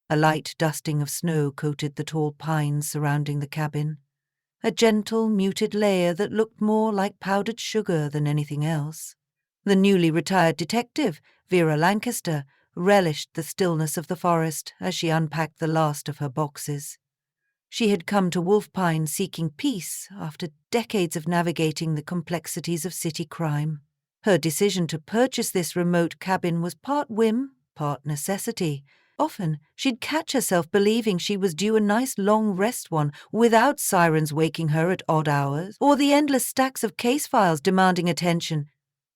A light dusting of snow coated the tall pines surrounding the cabin, a gentle, muted layer that looked more like powdered sugar than anything else. The newly retired detective, Vera Lancaster, relished the stillness of the forest as she unpacked the last of her boxes. She had come to Wolfpine seeking peace after decades of navigating the complexities of city crime. Her decision to purchase this remote cabin was part whim, part necessity. Often, she'd catch herself believing she was due a nice long rest one without sirens waking her at odd hours, or the endless stacks of case files demanding attention.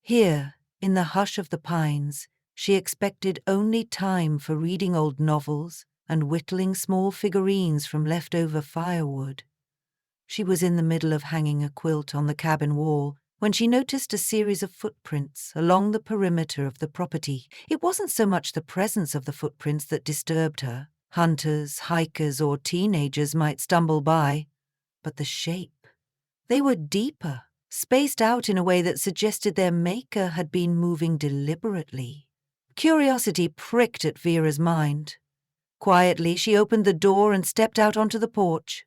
Here, in the hush of the pines, she expected only time for reading old novels and whittling small figurines from leftover firewood. She was in the middle of hanging a quilt on the cabin wall when she noticed a series of footprints along the perimeter of the property. It wasn't so much the presence of the footprints that disturbed her. Hunters, hikers, or teenagers might stumble by, but the shape. They were deeper, spaced out in a way that suggested their maker had been moving deliberately. Curiosity pricked at Vera's mind. Quietly, she opened the door and stepped out onto the porch.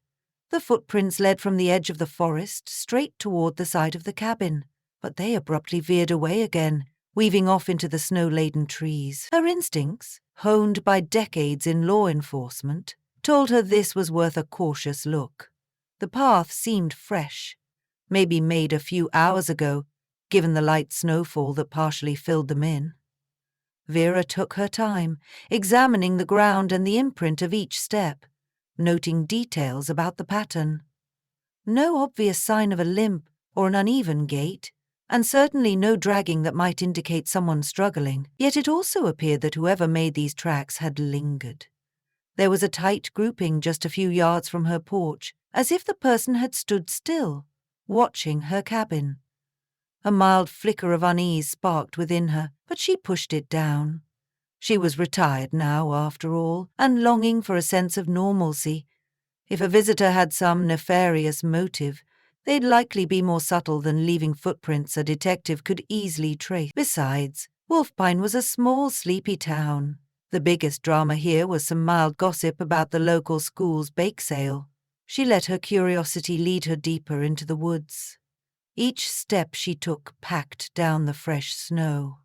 The footprints led from the edge of the forest straight toward the side of the cabin, but they abruptly veered away again, weaving off into the snow-laden trees. Her instincts, honed by decades in law enforcement, told her this was worth a cautious look. The path seemed fresh, maybe made a few hours ago, given the light snowfall that partially filled them in. Vera took her time, examining the ground and the imprint of each step, noting details about the pattern. No obvious sign of a limp or an uneven gait, and certainly no dragging that might indicate someone struggling. Yet it also appeared that whoever made these tracks had lingered. There was a tight grouping just a few yards from her porch, as if the person had stood still, watching her cabin. A mild flicker of unease sparked within her, but she pushed it down. She was retired now, after all, and longing for a sense of normalcy. If a visitor had some nefarious motive, they'd likely be more subtle than leaving footprints a detective could easily trace. Besides, Wolfpine was a small, sleepy town. The biggest drama here was some mild gossip about the local school's bake sale. She let her curiosity lead her deeper into the woods. Each step she took packed down the fresh snow.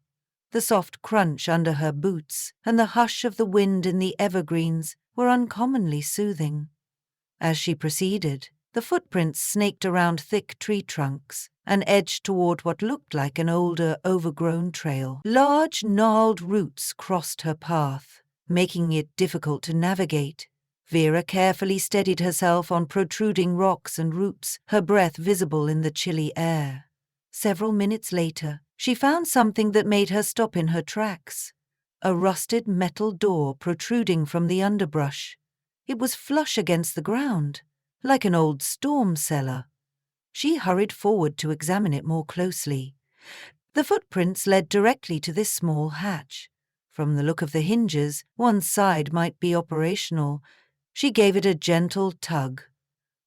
The soft crunch under her boots and the hush of the wind in the evergreens were uncommonly soothing. As she proceeded, the footprints snaked around thick tree trunks and edged toward what looked like an older, overgrown trail. Large, gnarled roots crossed her path, making it difficult to navigate. Vera carefully steadied herself on protruding rocks and roots, her breath visible in the chilly air. Several minutes later, she found something that made her stop in her tracks. A rusted metal door protruding from the underbrush. It was flush against the ground, like an old storm cellar. She hurried forward to examine it more closely. The footprints led directly to this small hatch. From the look of the hinges, one side might be operational. She gave it a gentle tug.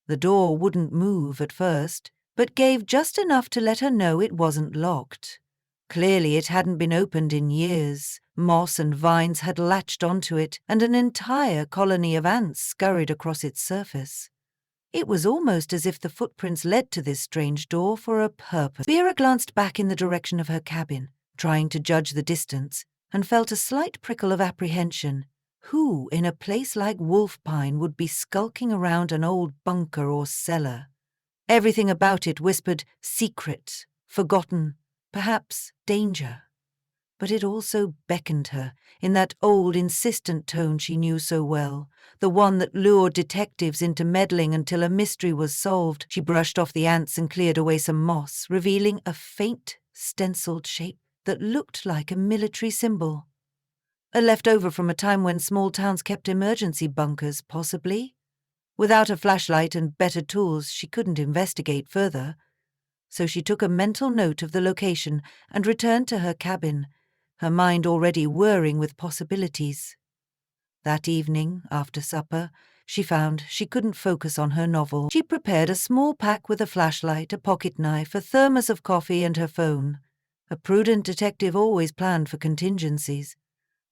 The door wouldn't move at first, but gave just enough to let her know it wasn't locked. Clearly it hadn't been opened in years. Moss and vines had latched onto it, and an entire colony of ants scurried across its surface. It was almost as if the footprints led to this strange door for a purpose. Vera glanced back in the direction of her cabin, trying to judge the distance, and felt a slight prickle of apprehension. Who, in a place like Wolfpine, would be skulking around an old bunker or cellar? Everything about it whispered secret, forgotten, perhaps danger. But it also beckoned her, in that old, insistent tone she knew so well, the one that lured detectives into meddling until a mystery was solved. She brushed off the ants and cleared away some moss, revealing a faint, stenciled shape that looked like a military symbol. A leftover from a time when small towns kept emergency bunkers, possibly. Without a flashlight and better tools, she couldn't investigate further. So she took a mental note of the location and returned to her cabin, her mind already whirring with possibilities. That evening, after supper, she found she couldn't focus on her novel. She prepared a small pack with a flashlight, a pocket knife, a thermos of coffee, and her phone. A prudent detective always planned for contingencies.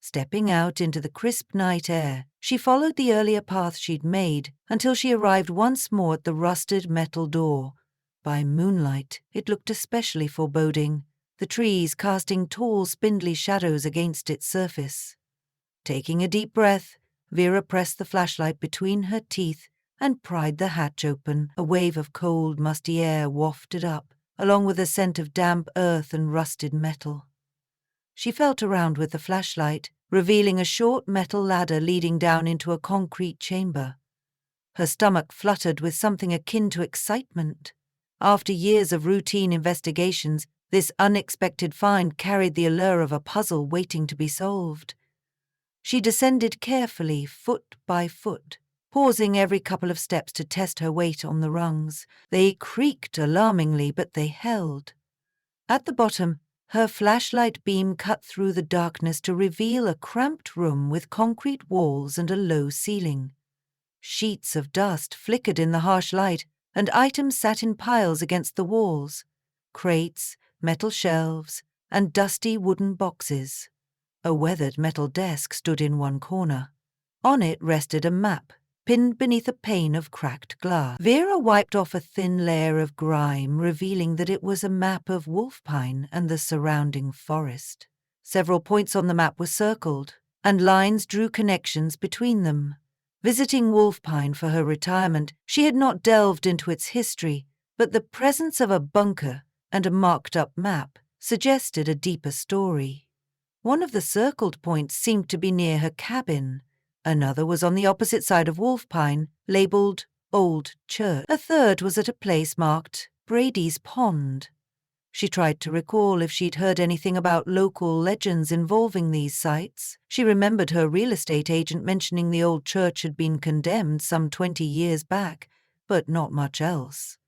Stepping out into the crisp night air, she followed the earlier path she'd made until she arrived once more at the rusted metal door. By moonlight, it looked especially foreboding, the trees casting tall, spindly shadows against its surface. Taking a deep breath, Vera pressed the flashlight between her teeth and pried the hatch open. A wave of cold, musty air wafted up, along with a scent of damp earth and rusted metal. She felt around with the flashlight, revealing a short metal ladder leading down into a concrete chamber. Her stomach fluttered with something akin to excitement. After years of routine investigations, this unexpected find carried the allure of a puzzle waiting to be solved. She descended carefully, foot by foot, pausing every couple of steps to test her weight on the rungs. They creaked alarmingly, but they held. At the bottom, her flashlight beam cut through the darkness to reveal a cramped room with concrete walls and a low ceiling. Sheets of dust flickered in the harsh light, and items sat in piles against the walls. Crates, metal shelves, and dusty wooden boxes. A weathered metal desk stood in one corner. On it rested a map, pinned beneath a pane of cracked glass. Vera wiped off a thin layer of grime, revealing that it was a map of Wolfpine and the surrounding forest. Several points on the map were circled, and lines drew connections between them. Visiting Wolfpine for her retirement, she had not delved into its history, but the presence of a bunker and a marked-up map suggested a deeper story. One of the circled points seemed to be near her cabin. Another was on the opposite side of Wolfpine, labelled Old Church. A third was at a place marked Brady's Pond. She tried to recall if she'd heard anything about local legends involving these sites. She remembered her real estate agent mentioning the old church had been condemned some 20 years back, but not much else.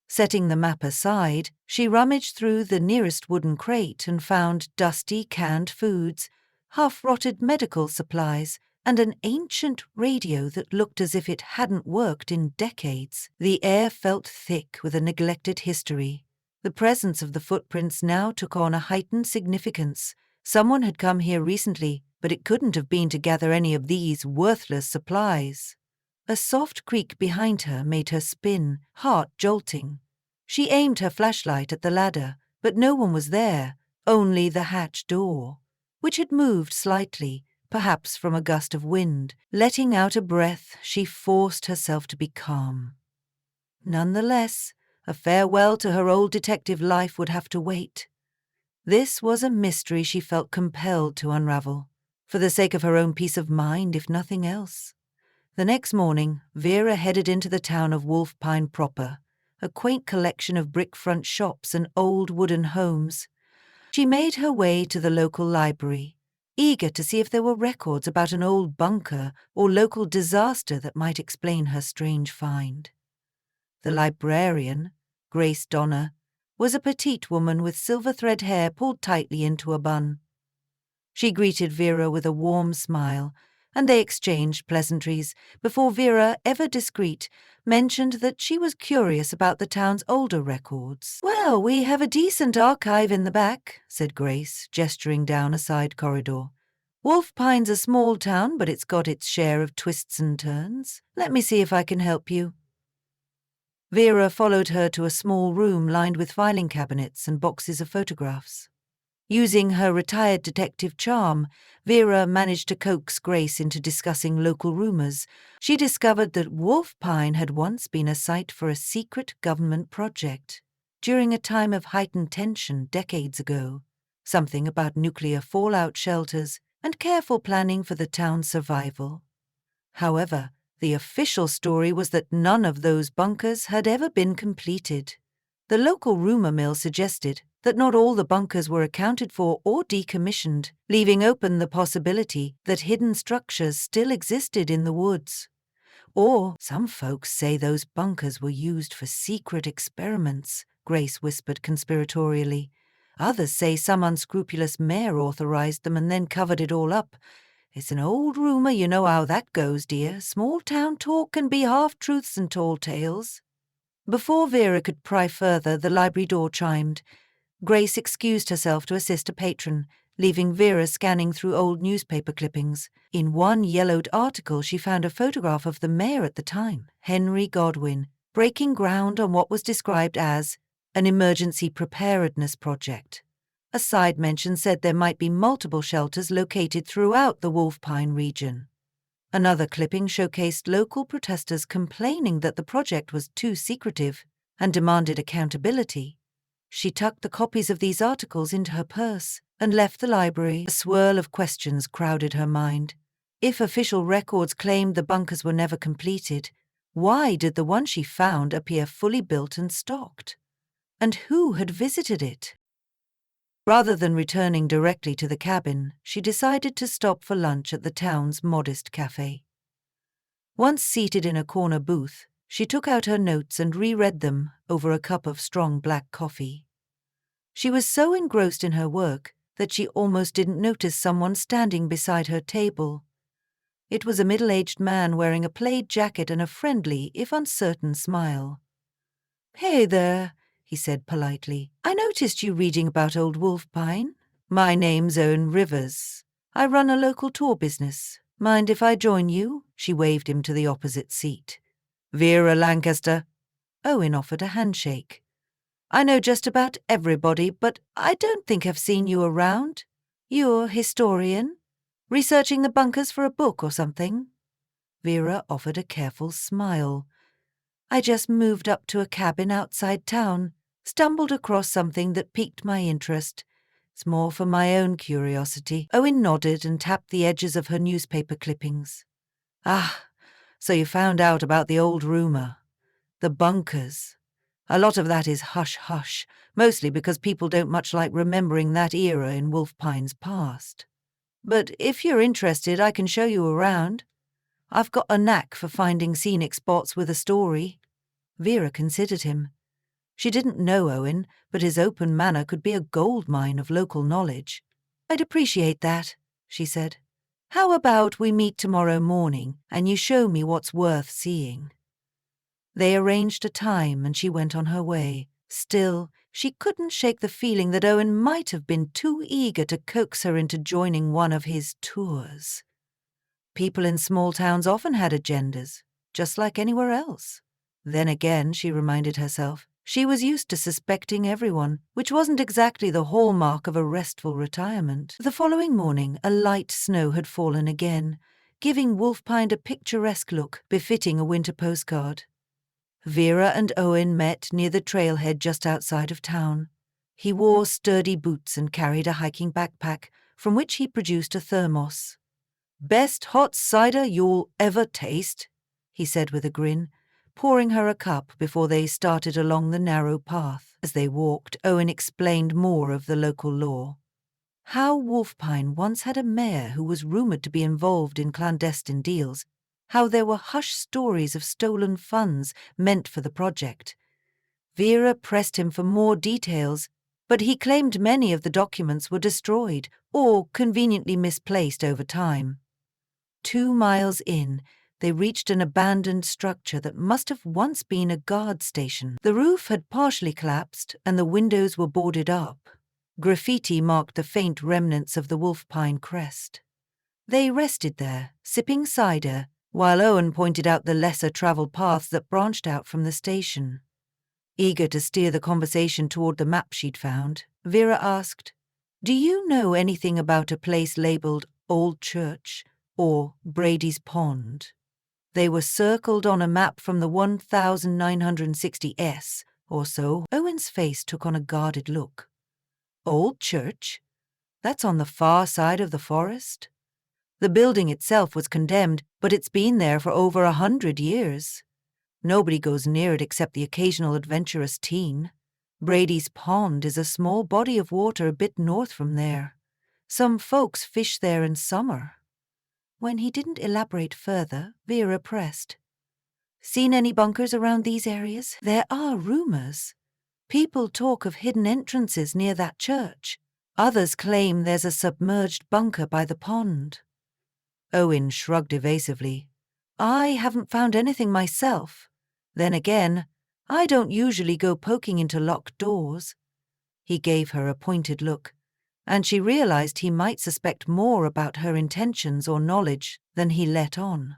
Setting the map aside, she rummaged through the nearest wooden crate and found dusty canned foods, half-rotted medical supplies, and an ancient radio that looked as if it hadn't worked in decades. The air felt thick with a neglected history. The presence of the footprints now took on a heightened significance. Someone had come here recently, but it couldn't have been to gather any of these worthless supplies. A soft creak behind her made her spin, heart jolting. She aimed her flashlight at the ladder, but no one was there, only the hatch door, which had moved slightly, perhaps from a gust of wind. Letting out a breath, she forced herself to be calm. Nonetheless, a farewell to her old detective life would have to wait. This was a mystery she felt compelled to unravel, for the sake of her own peace of mind, if nothing else. The next morning, Vera headed into the town of Wolfpine proper, a quaint collection of brick-front shops and old wooden homes. She made her way to the local library, eager to see if there were records about an old bunker or local disaster that might explain her strange find. The librarian, Grace Donner, was a petite woman with silver thread hair pulled tightly into a bun. She greeted Vera with a warm smile, and they exchanged pleasantries before Vera, ever discreet, mentioned that she was curious about the town's older records. "Well, we have a decent archive in the back," said Grace, gesturing down a side corridor. "Wolfpine's a small town, but it's got its share of twists and turns. Let me see if I can help you." Vera followed her to a small room lined with filing cabinets and boxes of photographs. Using her retired detective charm, Vera managed to coax Grace into discussing local rumors. She discovered that Wolfpine had once been a site for a secret government project during a time of heightened tension decades ago, something about nuclear fallout shelters and careful planning for the town's survival. However, the official story was that none of those bunkers had ever been completed. The local rumor mill suggested that not all the bunkers were accounted for or decommissioned, leaving open the possibility that hidden structures still existed in the woods. Or some folks say those bunkers were used for secret experiments, Grace whispered conspiratorially. Others say some unscrupulous mayor authorized them and then covered it all up. It's an old rumor, you know how that goes, dear. Small town talk can be half-truths and tall tales. Before Vera could pry further, the library door chimed. Grace excused herself to assist a patron, leaving Vera scanning through old newspaper clippings. In one yellowed article, she found a photograph of the mayor at the time, Henry Godwin, breaking ground on what was described as an emergency preparedness project. A side mention said there might be multiple shelters located throughout the Wolfpine region. Another clipping showcased local protesters complaining that the project was too secretive and demanded accountability. She tucked the copies of these articles into her purse and left the library. A swirl of questions crowded her mind. If official records claimed the bunkers were never completed, why did the one she found appear fully built and stocked? And who had visited it? Rather than returning directly to the cabin, she decided to stop for lunch at the town's modest cafe. Once seated in a corner booth, she took out her notes and reread them over a cup of strong black coffee. She was so engrossed in her work that she almost didn't notice someone standing beside her table. It was a middle-aged man wearing a plaid jacket and a friendly, if uncertain, smile. "Hey there," he said politely. "I noticed you reading about old Wolfpine. My name's Owen Rivers. I run a local tour business. Mind if I join you?" She waved him to the opposite seat. "Vera Lancaster." Owen offered a handshake. "I know just about everybody, but I don't think I've seen you around. You're a historian? Researching the bunkers for a book or something?" Vera offered a careful smile. "I just moved up to a cabin outside town, stumbled across something that piqued my interest. It's more for my own curiosity." Owen nodded and tapped the edges of her newspaper clippings. "Ah, so you found out about the old rumor. The bunkers. A lot of that is hush-hush, mostly because people don't much like remembering that era in Wolfpine's past. But if you're interested, I can show you around. I've got a knack for finding scenic spots with a story." Vera considered him. She didn't know Owen, but his open manner could be a goldmine of local knowledge. "I'd appreciate that," she said. "How about we meet tomorrow morning and you show me what's worth seeing?" They arranged a time and she went on her way. Still, she couldn't shake the feeling that Owen might have been too eager to coax her into joining one of his tours. People in small towns often had agendas, just like anywhere else. Then again, she reminded herself, she was used to suspecting everyone, which wasn't exactly the hallmark of a restful retirement. The following morning, a light snow had fallen again, giving Wolfpine a picturesque look befitting a winter postcard. Vera and Owen met near the trailhead just outside of town. He wore sturdy boots and carried a hiking backpack, from which he produced a thermos. "Best hot cider you'll ever taste," he said with a grin, pouring her a cup before they started along the narrow path. As they walked, Owen explained more of the local law. How Wolfpine once had a mayor who was rumoured to be involved in clandestine deals, how there were hushed stories of stolen funds meant for the project. Vera pressed him for more details, but he claimed many of the documents were destroyed or conveniently misplaced over time. 2 miles in, they reached an abandoned structure that must have once been a guard station. The roof had partially collapsed and the windows were boarded up. Graffiti marked the faint remnants of the Wolfpine crest. They rested there, sipping cider, while Owen pointed out the lesser-travelled paths that branched out from the station. Eager to steer the conversation toward the map she'd found, Vera asked, "Do you know anything about a place labelled Old Church or Brady's Pond?" They were circled on a map from the 1960s or so. Owen's face took on a guarded look. "Old Church? That's on the far side of the forest?" The building itself was condemned, but it's been there for over 100 years. Nobody goes near it except the occasional adventurous teen. Brady's Pond is a small body of water a bit north from there. Some folks fish there in summer. When he didn't elaborate further, Vera pressed. "Seen any bunkers around these areas? There are rumors. People talk of hidden entrances near that church. Others claim there's a submerged bunker by the pond." Owen shrugged evasively. "I haven't found anything myself. Then again, I don't usually go poking into locked doors." He gave her a pointed look. and she realized he might suspect more about her intentions or knowledge than he let on.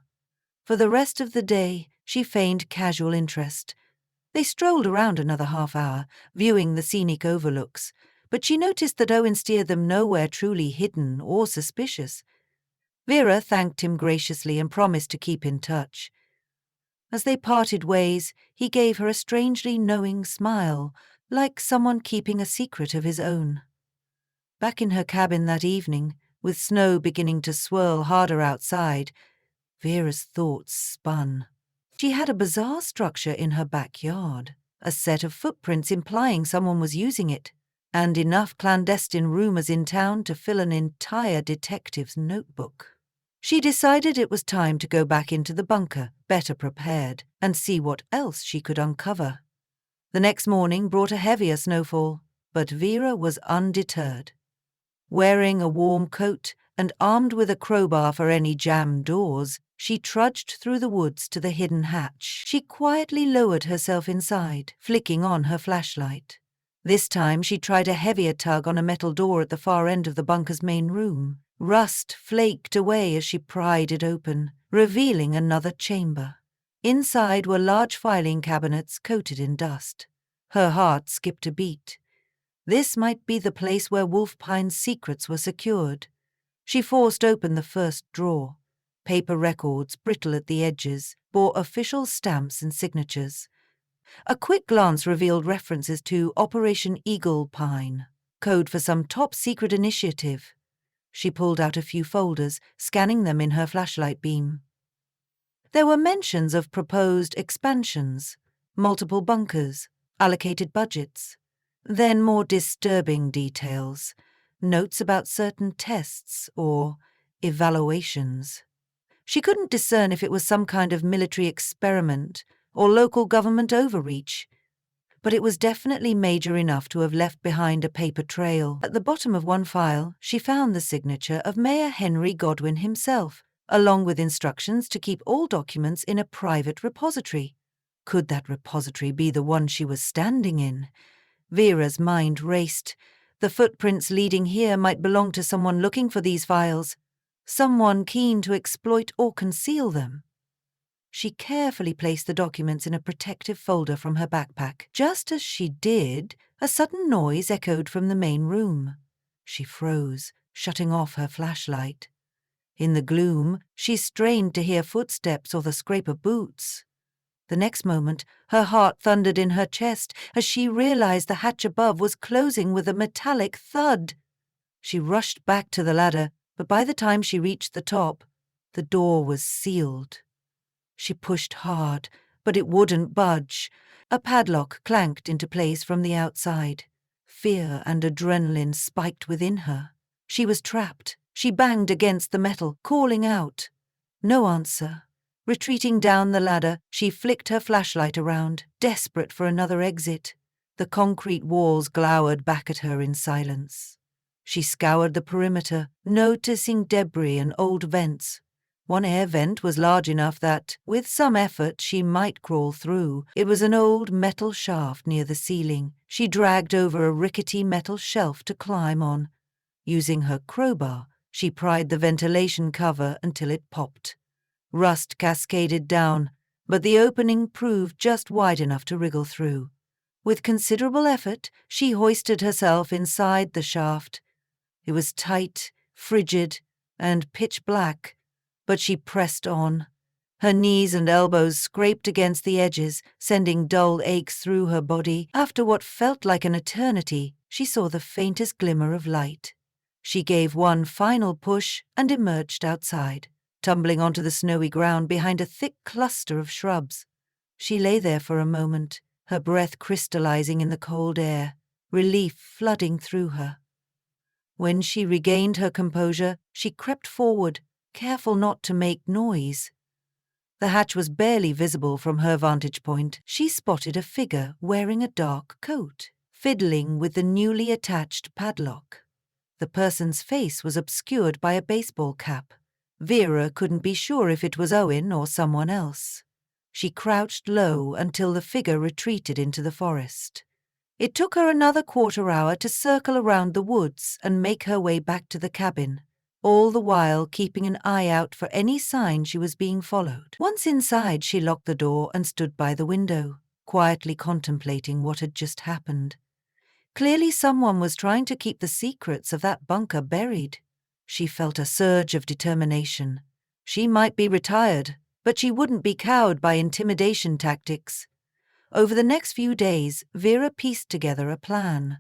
For the rest of the day, she feigned casual interest. They strolled around another half-hour, viewing the scenic overlooks, but she noticed that Owen steered them nowhere truly hidden or suspicious. Vera thanked him graciously and promised to keep in touch. As they parted ways, he gave her a strangely knowing smile, like someone keeping a secret of his own. Back in her cabin that evening, with snow beginning to swirl harder outside, Vera's thoughts spun. She had a bizarre structure in her backyard, a set of footprints implying someone was using it, and enough clandestine rumors in town to fill an entire detective's notebook. She decided it was time to go back into the bunker, better prepared, and see what else she could uncover. The next morning brought a heavier snowfall, but Vera was undeterred. Wearing a warm coat and armed with a crowbar for any jammed doors, she trudged through the woods to the hidden hatch. She quietly lowered herself inside, flicking on her flashlight. This time she tried a heavier tug on a metal door at the far end of the bunker's main room. Rust flaked away as she pried it open, revealing another chamber. Inside were large filing cabinets coated in dust. Her heart skipped a beat. This might be the place where Wolfpine's secrets were secured. She forced open the first drawer. Paper records, brittle at the edges, bore official stamps and signatures. A quick glance revealed references to Operation Wolfpine, code for some top-secret initiative. She pulled out a few folders, scanning them in her flashlight beam. There were mentions of proposed expansions, multiple bunkers, allocated budgets. Then more disturbing details, notes about certain tests or evaluations. She couldn't discern if it was some kind of military experiment or local government overreach, but it was definitely major enough to have left behind a paper trail. At the bottom of one file, she found the signature of Mayor Henry Godwin himself, along with instructions to keep all documents in a private repository. Could that repository be the one she was standing in? Vera's mind raced. The footprints leading here might belong to someone looking for these files, someone keen to exploit or conceal them. She carefully placed the documents in a protective folder from her backpack. Just as she did, a sudden noise echoed from the main room. She froze, shutting off her flashlight. In the gloom, she strained to hear footsteps or the scrape of boots. The next moment, her heart thundered in her chest as she realized the hatch above was closing with a metallic thud. She rushed back to the ladder, but by the time she reached the top, the door was sealed. She pushed hard, but it wouldn't budge. A padlock clanked into place from the outside. Fear and adrenaline spiked within her. She was trapped. She banged against the metal, calling out. No answer. Retreating down the ladder, she flicked her flashlight around, desperate for another exit. The concrete walls glowered back at her in silence. She scoured the perimeter, noticing debris and old vents. One air vent was large enough that, with some effort, she might crawl through. It was an old metal shaft near the ceiling. She dragged over a rickety metal shelf to climb on. Using her crowbar, she pried the ventilation cover until it popped. Rust cascaded down, but the opening proved just wide enough to wriggle through. With considerable effort, she hoisted herself inside the shaft. It was tight, frigid, and pitch black, but she pressed on. Her knees and elbows scraped against the edges, sending dull aches through her body. After what felt like an eternity, she saw the faintest glimmer of light. She gave one final push and emerged outside, tumbling onto the snowy ground behind a thick cluster of shrubs. She lay there for a moment, her breath crystallizing in the cold air, relief flooding through her. When she regained her composure, she crept forward, careful not to make noise. The hatch was barely visible from her vantage point. She spotted a figure wearing a dark coat, fiddling with the newly attached padlock. The person's face was obscured by a baseball cap. Vera couldn't be sure if it was Owen or someone else. She crouched low until the figure retreated into the forest. It took her another quarter-hour to circle around the woods and make her way back to the cabin, all the while keeping an eye out for any sign she was being followed. Once inside, she locked the door and stood by the window, quietly contemplating what had just happened. Clearly someone was trying to keep the secrets of that bunker buried. She felt a surge of determination. She might be retired, but she wouldn't be cowed by intimidation tactics. Over the next few days, Vera pieced together a plan.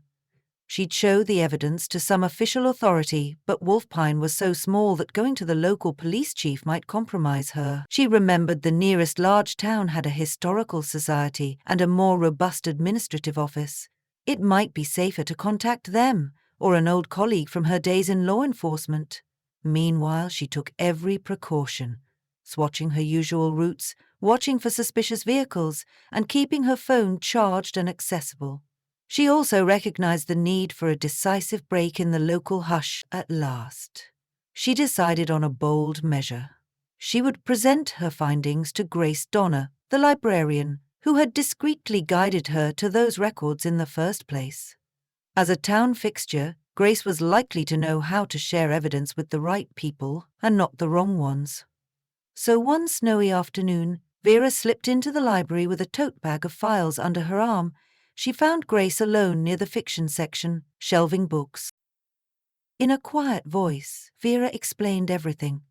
She'd show the evidence to some official authority, but Wolfpine was so small that going to the local police chief might compromise her. She remembered the nearest large town had a historical society and a more robust administrative office. It might be safer to contact them, or an old colleague from her days in law enforcement. Meanwhile, she took every precaution, swatching her usual routes, watching for suspicious vehicles, and keeping her phone charged and accessible. She also recognized the need for a decisive break in the local hush at last. She decided on a bold measure. She would present her findings to Grace Donner, the librarian, who had discreetly guided her to those records in the first place. As a town fixture, Grace was likely to know how to share evidence with the right people and not the wrong ones. So one snowy afternoon, Vera slipped into the library with a tote bag of files under her arm. She found Grace alone near the fiction section, shelving books. In a quiet voice, Vera explained everything.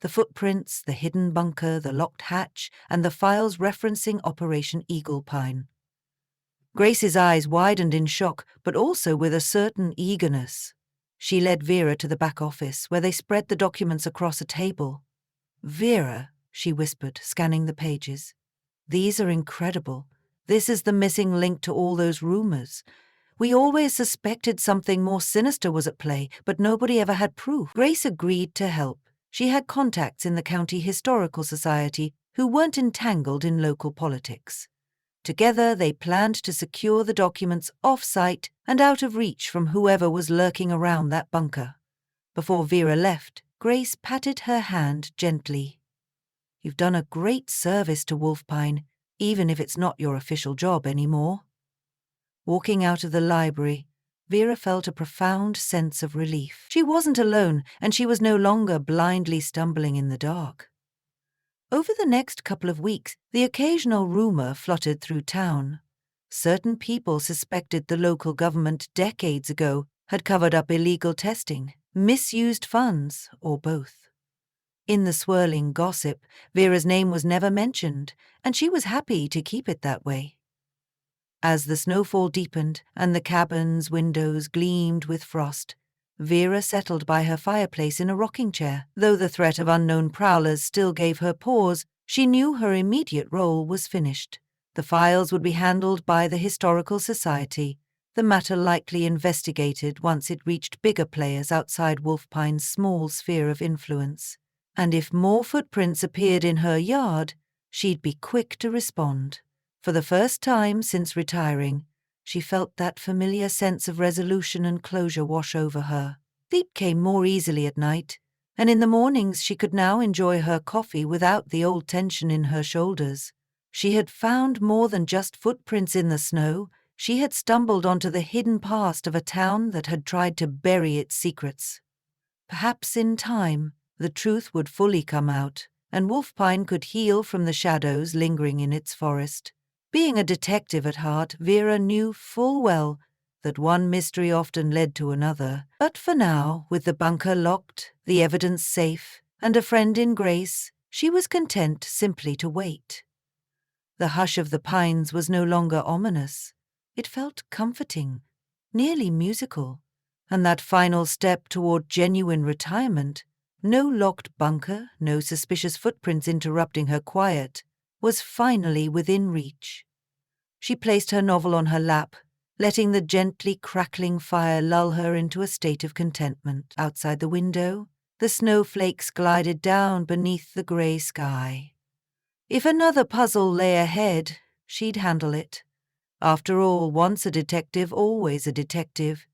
The footprints, the hidden bunker, the locked hatch, and the files referencing Operation Wolfpine. Grace's eyes widened in shock, but also with a certain eagerness. She led Vera to the back office, where they spread the documents across a table. "Vera," she whispered, scanning the pages. "These are incredible. This is the missing link to all those rumors. We always suspected something more sinister was at play, but nobody ever had proof." Grace agreed to help. She had contacts in the County Historical Society who weren't entangled in local politics. Together, they planned to secure the documents off-site and out of reach from whoever was lurking around that bunker. Before Vera left, Grace patted her hand gently. "You've done a great service to Wolfpine, even if it's not your official job anymore." Walking out of the library, Vera felt a profound sense of relief. She wasn't alone, and she was no longer blindly stumbling in the dark. Over the next couple of weeks, the occasional rumor fluttered through town. Certain people suspected the local government decades ago had covered up illegal testing, misused funds, or both. In the swirling gossip, Vera's name was never mentioned, and she was happy to keep it that way. As the snowfall deepened and the cabin's windows gleamed with frost, Vera settled by her fireplace in a rocking chair. Though the threat of unknown prowlers still gave her pause, she knew her immediate role was finished. The files would be handled by the Historical Society, the matter likely investigated once it reached bigger players outside Wolfpine's small sphere of influence. And if more footprints appeared in her yard, she'd be quick to respond. For the first time since retiring, she felt that familiar sense of resolution and closure wash over her. Sleep came more easily at night, and in the mornings she could now enjoy her coffee without the old tension in her shoulders. She had found more than just footprints in the snow. She had stumbled onto the hidden past of a town that had tried to bury its secrets. Perhaps in time, the truth would fully come out, and Wolfpine could heal from the shadows lingering in its forest. Being a detective at heart, Vera knew full well that one mystery often led to another. But for now, with the bunker locked, the evidence safe, and a friend in Grace, she was content simply to wait. The hush of the pines was no longer ominous. It felt comforting, nearly musical. And that final step toward genuine retirement, no locked bunker, no suspicious footprints interrupting her quiet, was finally within reach. She placed her novel on her lap, letting the gently crackling fire lull her into a state of contentment. Outside the window, the snowflakes glided down beneath the grey sky. If another puzzle lay ahead, she'd handle it. After all, once a detective, always a detective.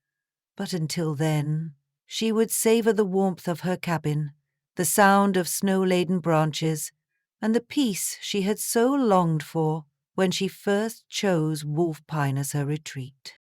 But until then, she would savor the warmth of her cabin, the sound of snow-laden branches, and the peace she had so longed for when she first chose Wolfpine as her retreat.